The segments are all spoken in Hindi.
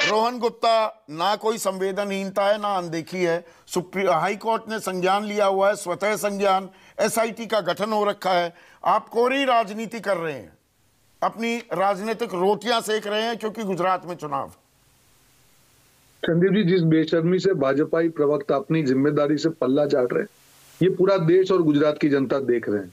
रोहन गुप्ता, ना कोई संवेदनहीनता है ना अनदेखी है। हाई कोर्ट ने संज्ञान लिया हुआ है, स्वतः संज्ञान। एसआईटी का गठन हो रखा है। आप कोरी राजनीति कर रहे हैं, अपनी राजनीतिक रोटियां सेक रहे हैं क्योंकि गुजरात में चुनाव। संदीप जी, जिस बेशर्मी से भाजपाई प्रवक्ता अपनी जिम्मेदारी से पल्ला झाड़ रहे हैं, ये पूरा देश और गुजरात की जनता देख रहे हैं।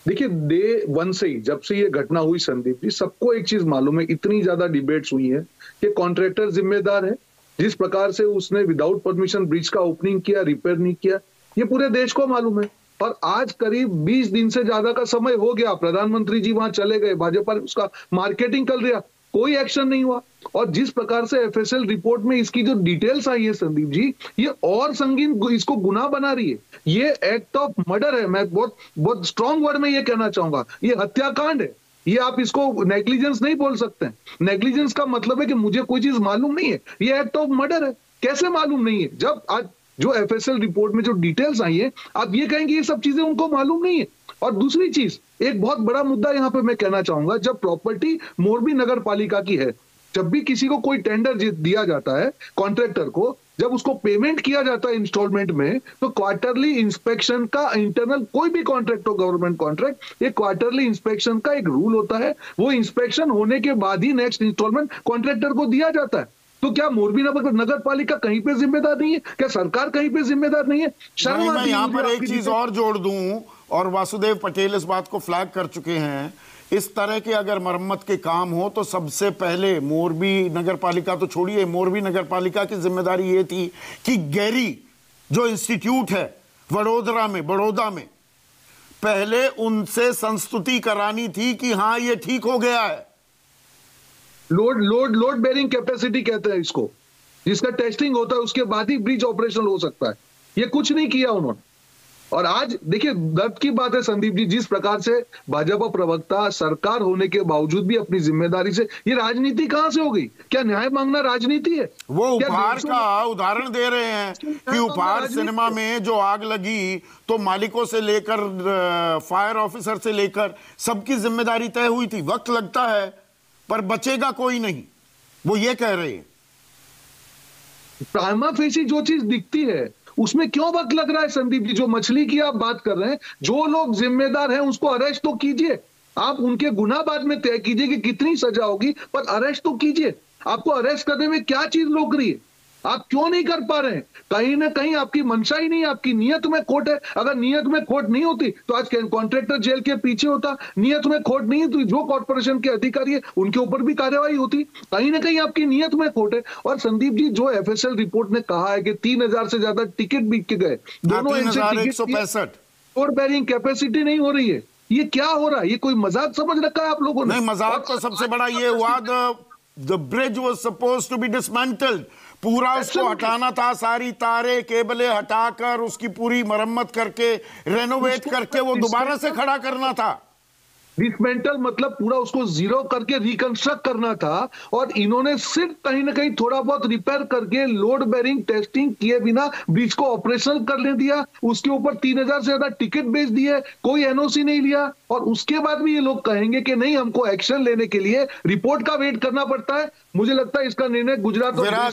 देखिए, डे वन से ही, जब से ये घटना हुई संदीप जी, सबको एक चीज मालूम है, इतनी ज्यादा डिबेट्स हुई है कि कॉन्ट्रैक्टर जिम्मेदार है। जिस प्रकार से उसने विदाउट परमिशन ब्रिज का ओपनिंग किया, रिपेयर नहीं किया, ये पूरे देश को मालूम है। और आज करीब 20 दिन से ज्यादा का समय हो गया, प्रधानमंत्री जी वहां चले गए, भाजपा ने उसका मार्केटिंग कर लिया, कोई एक्शन नहीं हुआ। और जिस प्रकार से एफएसएल रिपोर्ट में इसकी जो डिटेल्स आई है संदीप जी, ये और संगीन इसको गुनाह बना रही है। ये एक्ट ऑफ मर्डर है। मैं बहुत स्ट्रॉन्ग वर्ड में ये कहना चाहूंगा, ये हत्याकांड है। ये आप इसको नेग्लिजेंस नहीं बोल सकते। नेग्लिजेंस का मतलब है कि मुझे कोई चीज मालूम नहीं है। ये एक्ट ऑफ मर्डर है। कैसे मालूम नहीं है? जब आज जो एफएसएल रिपोर्ट में जो डिटेल्स आई है, आप ये कहेंगे ये सब चीजें उनको मालूम नहीं है। और दूसरी चीज, एक बहुत बड़ा मुद्दा यहां पे मैं कहना चाहूंगा, जब प्रॉपर्टी मोरबी नगर पालिका की है, जब भी किसी को कोई टेंडर दिया जाता है कॉन्ट्रैक्टर को, जब उसको पेमेंट किया जाता है इंस्टॉलमेंट में, तो क्वार्टरली इंस्पेक्शन का, इंटरनल कोई भी कॉन्ट्रैक्ट हो, गवर्नमेंट कॉन्ट्रैक्ट, ये क्वार्टरली इंस्पेक्शन का एक रूल होता है। वो इंस्पेक्शन होने के बाद ही नेक्स्ट इंस्टॉलमेंट कॉन्ट्रैक्टर को दिया जाता है। तो क्या मोरबी नगर पालिका कहीं पे जिम्मेदार नहीं है? क्या सरकार कहीं पे जिम्मेदार नहीं है? शर्म आती है। यहाँ पर एक चीज और जोड़ दूं, और वासुदेव पटेल इस बात को फ्लैग कर चुके हैं, इस तरह के अगर मरम्मत के काम हो तो सबसे पहले मोरबी नगर पालिका तो छोड़िए, मोरबी नगर पालिका की जिम्मेदारी ये थी कि गैरी जो इंस्टीट्यूट है बड़ोदा में, पहले उनसे संस्तुति करानी थी कि हाँ ये ठीक हो गया है। लोड बेरिंग कैपेसिटी कहते हैं इसको, जिसका टेस्टिंग होता है, उसके बाद ही ब्रिज ऑपरेशनल हो सकता है। ये कुछ नहीं किया उन्होंने। और आज देखिए, दर्द की बात है संदीप जी, जिस प्रकार से भाजपा प्रवक्ता सरकार होने के बावजूद भी अपनी जिम्मेदारी से, ये राजनीति कहां से हो गई? क्या न्याय मांगना राजनीति है? वो उपहार का उदाहरण दे रहे हैं कि उपहार सिनेमा में जो आग लगी तो मालिकों से लेकर फायर ऑफिसर से लेकर सबकी जिम्मेदारी तय हुई थी। वक्त लगता है पर बचेगा कोई नहीं, वो ये कह रहे हैं। प्राइमा फेसी जो चीज दिखती है उसमें क्यों वक्त लग रहा है संदीप जी? जो मछली की आप बात कर रहे हैं, जो लोग जिम्मेदार हैं उसको अरेस्ट तो कीजिए। आप उनके गुनाह बाद में तय कीजिए कि कितनी सजा होगी, पर अरेस्ट तो कीजिए। आपको अरेस्ट करने में क्या चीज रोक रही है? आप क्यों नहीं कर पा रहे हैं? कहीं ना कहीं आपकी मंशा ही नहीं, आपकी नीयत में खोट है। अगर नीयत में खोट नहीं होती तो आज कॉन्ट्रैक्टर जेल के पीछे होता। नीयत में खोट नहीं तो जो कॉर्पोरेशन के अधिकारी है उनके ऊपर भी कार्रवाई होती। कहीं ना कहीं आपकी नीयत में खोट है। और संदीप जी, जो एफएसएल रिपोर्ट ने कहा है कि 3000 से ज्यादा टिकट बिक के गए, दोनों लोड बेरिंग कैपेसिटी नहीं हो रही है। ये क्या हो रहा है? ये कोई मजाक समझ रखा है आप लोगों ने? नहीं, मजाक तो सबसे बड़ा ये हुआ, the bridge was supposed to be dismantled. पूरा उसको हटाना था, सारी तारे केबलें हटाकर उसकी पूरी मरम्मत करके, रेनोवेट करके वो दोबारा से खड़ा करना था। डिसमेंटल मतलब पूरा उसको जीरो करके रिकंस्ट्रक्ट करना था। और इन्होंने सिर्फ कहीं ना कहीं थोड़ा बहुत रिपेयर करके लोड बेरिंग टेस्टिंग किए बिना ब्रिज को ऑपरेशनल करने दिया। उसके ऊपर 3000 से ज्यादा टिकट बेच दिए, कोई एनओसी नहीं लिया। और उसके बाद भी ये लोग कहेंगे कि नहीं, हमको एक्शन लेने के लिए रिपोर्ट का वेट करना पड़ता है। मुझे लगता है इसका निर्णय गुजरात